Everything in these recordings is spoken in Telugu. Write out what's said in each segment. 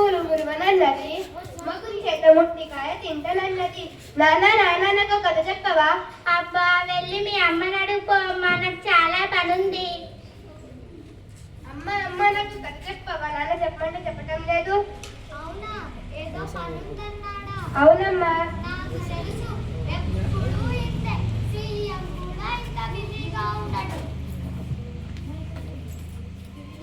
మురుమురు మురుమనన్నది, మగుని చేత ముట్టికాయ తింటనన్నది. నాన్న నాన్న నాకు ఒక కథ చెప్పవా? అబ్బా వెళ్ళి మీ అమ్మని అడుగుపో, మనకు చాలా పనుంది. అమ్మ అమ్మ నాకు కథ చెప్పవా? నాన్న చెప్పమంటే చెప్పటం లేదు. అవునా, ఏదో పనుందన్నాడా? అవునమ్మా. నాకు తెలుసు, ఎప్పుడు ఇంతే, సీఎం కూడా ఇంత బిజీగా ఉండడు.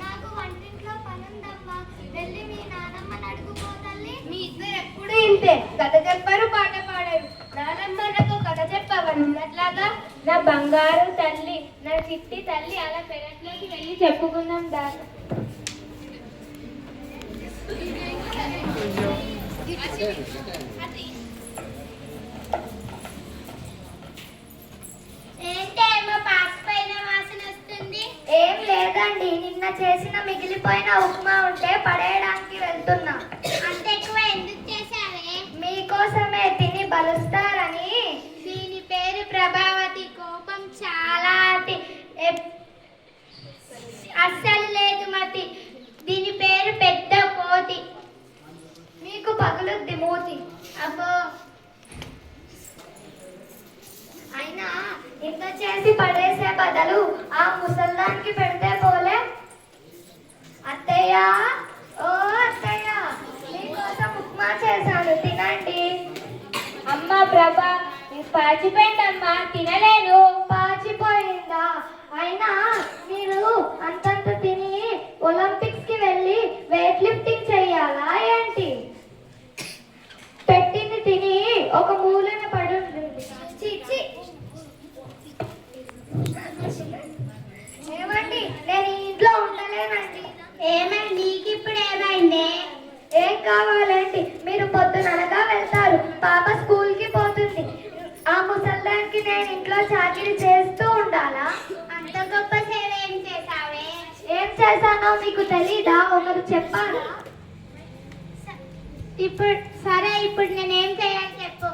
నాకు వంటింట్లో పనుందమ్మా, వెళ్ళి మీ నానమ్మని అడుగుపో తల్లి. మీ ఇద్దరు ఎప్పుడు ఇంతే, కథ చెప్పారు పాట పాడారు. నానమ్మ నాకు కథ చెప్పవా? నిన్నట్లాగా నా బంగారు తల్లి, నా చిట్టి తల్లి, అలా పెరట్లోకి వెళ్ళి చెప్పుకుందాం దాకా. ఏంటేమో పాసిపోయిన వాసన వస్తుంది. ఏం లేదండి, నిన్న చేసిన మిగిలిపోయిన ఉప్మా ఉంటే పడేయడానికి వెళ్తున్నా. అంత ఎక్కువ ఎందుకు చేశావే? మీకోసమే, తిని బలుస్తారని. దీని పేరు ప్రభావతి. కోపం చాలా అస్సలు లేదు మతి. దీని పేరు పెద్ద కోతి. మీకు పగులుద్ది మూతి. అబ్బో, అయినా ఇంత చేసి పడేసే బదులు ఆ ముసల్దానికి పెడితే పోలే. అత్తయ్య, ఓ అత్తయ్య, మీకోసం ఉప్మా చేశాను, తినండి. అమ్మా ప్రభా, పాచిపోయిందమ్మా, తినలేను. పాచిపోయిందా? అయినా మీరు అంతంత తిని ఒలింపిక్స్ కి వెళ్ళి వెయిట్ లిఫ్టింగ్ చెయ్యాలా ఏంటి? పెట్టింది తిని ఒక మూలన పడి ఉంటుంది. చిచ్చి. ఏమండి, నేను ఈ ఇంట్లో ఉండలేనండి. ఏమైంది? నీకు ఇప్పుడు ఏమైంది? ఏం కావాలండి? మీరు పొద్దుననగా వెళ్తారు, పాప స్కూల్ కి పోతుంది. ఆ ముసల్దానికి నేను ఇంట్లో చాకరీ చేస్తూ ఉండాలా? అంత గొప్ప సేవ ఏం చేశావే? ఏం చేశానో మీకు తెలీదా? ఒకరు చెప్పాలా? ఇప్పుడు సరే, ఇప్పుడు నేనేం చేయాలి చెప్పు.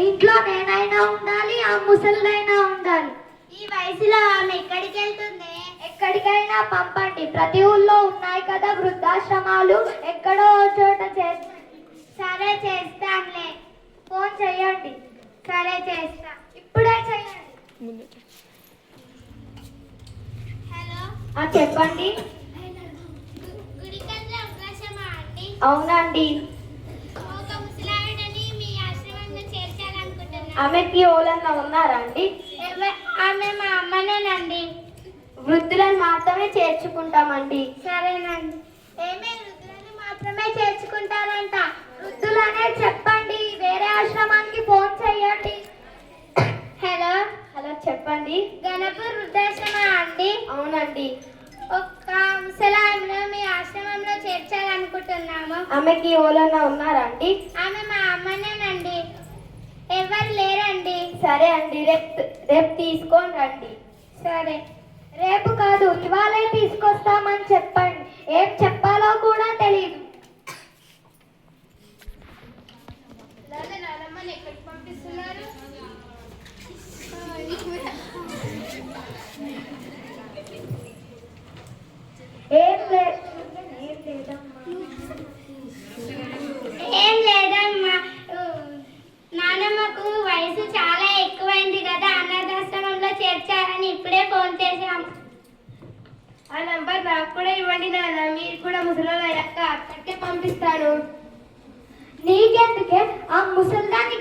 ఇంట్లో నేనైనా ఉండాలి, ఆ ముసలిదైనా ఉండాలి. ఈ వయసులో ఆమె ఎక్కడికి వెళ్తుంది? ఎక్కడికైనా పంపండి, ప్రతి ఊళ్ళో ఉన్నాయి కదా వృద్ధాశ్రమాలు, ఎక్కడో ఓ చోట సరే చేస్తానులే. ఫోన్ చెయ్యండి. సరే చేస్తా. ఇప్పుడే చెయ్యండి. హలో, చెప్పండి. గుడికంద్ర అవకాశమా అండి? అవునండి. ఒక ముసలావిడని మీ ఆశ్రమంలో చేర్చాలనుకుంటున్నాను. ఆమెకి ఓలన్నా ఉన్నారా అండి? ఆమె మా అమ్మనేనండి. వృద్ధులను మాత్రమే చేర్చుకుంటామండి. సరేనండి. ఏమే వృద్ధులను మాత్రమే చేర్చుకుంటారంట? వృద్ధులనే చెప్పండి, వేరే ఆశ్రమానికి ఫోన్ చెయ్యండి. హలో హలో, చెప్పండి. గణపూర్ వృద్ధాశ్రమా అండి? అవునండి. ఒక్క ముసలామెను మీ ఆశ్రమంలో చేర్చాలనుకుంటున్నాము. ఆమెకి ఓలన్నా ఉన్నారా అండి? ఆమె మా అమ్మనేనండి. ఎవరు లేరండి. సరే అండి, రేపు తీసుకొని రండి. సరే. రేపు కాదు, ఇవాళే తీసుకొస్తామని చెప్పండి. ఏం చెప్పాలో కూడా తెలియదు. నానమ్మని ఎక్కడికి పంపిస్తున్నారు? ఏం లేదమ్మా, నానమ్మకు వయసు చాలా ఎక్కువైంది కదా, అనాథాశ్రమంలో చేర్చాలని ఇప్పుడే ఫోన్ చేశాం. ఆ నంబర్ నాకు కూడా ఇవ్వండి నాన్న, మీరు కూడా ముసలి అయ్యాక అక్కడికే పంపిస్తాను. నీకెందుకే? ఆ ముసల్దాని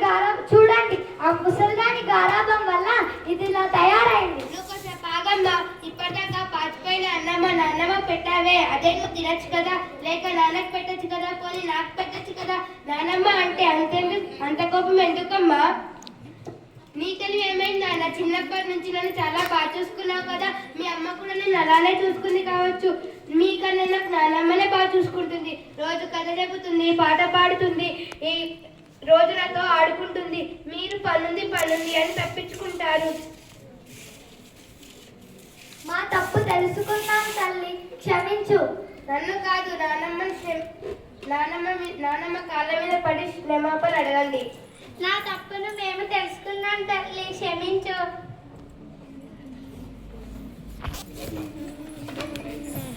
చూడండి, ఆ ముసల్దాని గారాబం వల్ల ఇది ఇలా తయారైంది. నువ్వు కొంచెం బాగమ్మా, ఇప్పటిదాకా పాచిపోయిన అన్నమ్మ నాన్నమ్మ పెట్టావే, అదే నువ్వు తినచ్చు కదా, లేక నాన్నకు పెట్టచ్చు కదా, పోనీ నాకు పెట్టచ్చు కదా. నానమ్మ అంటే అంత కోపం ఎందుకమ్మా? నీ తెలివి ఏమైంది నాన్న? చిన్నప్పటి నుంచి నన్ను చాలా బాగా చూసుకున్నావు కదా, మీ అమ్మ కూడా నేను అలానే చూసుకుంది కావచ్చు. మీకన్నా నాకు నానమ్మనే బాగా చూసుకుంటుంది. రోజు కథ చెబుతుంది, పాట పాడుతుంది, ఈ రోజు నాతో ఆడుకుంటుంది. మీరు పనుంది అని తప్పించుకుంటారు. మా తప్పు తెలుసుకున్నాం తల్లి, క్షమించు. నన్ను కాదు, నానమ్మ కాళ్ళ మీద పడి క్షమాపణ అడగండి. నా తప్పును మేము తెలుసుకున్నాం తల్లి, క్షమించు.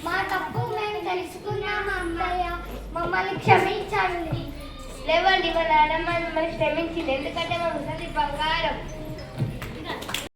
మా తప్పు మేము కలుసుకున్నాం అమ్మయ్య, మమ్మల్ని క్షమించండి. లేవండి, మా నాన్నమ్మ మిమ్మల్ని క్షమించింది, ఎందుకంటే మా ముసలి బంగారం.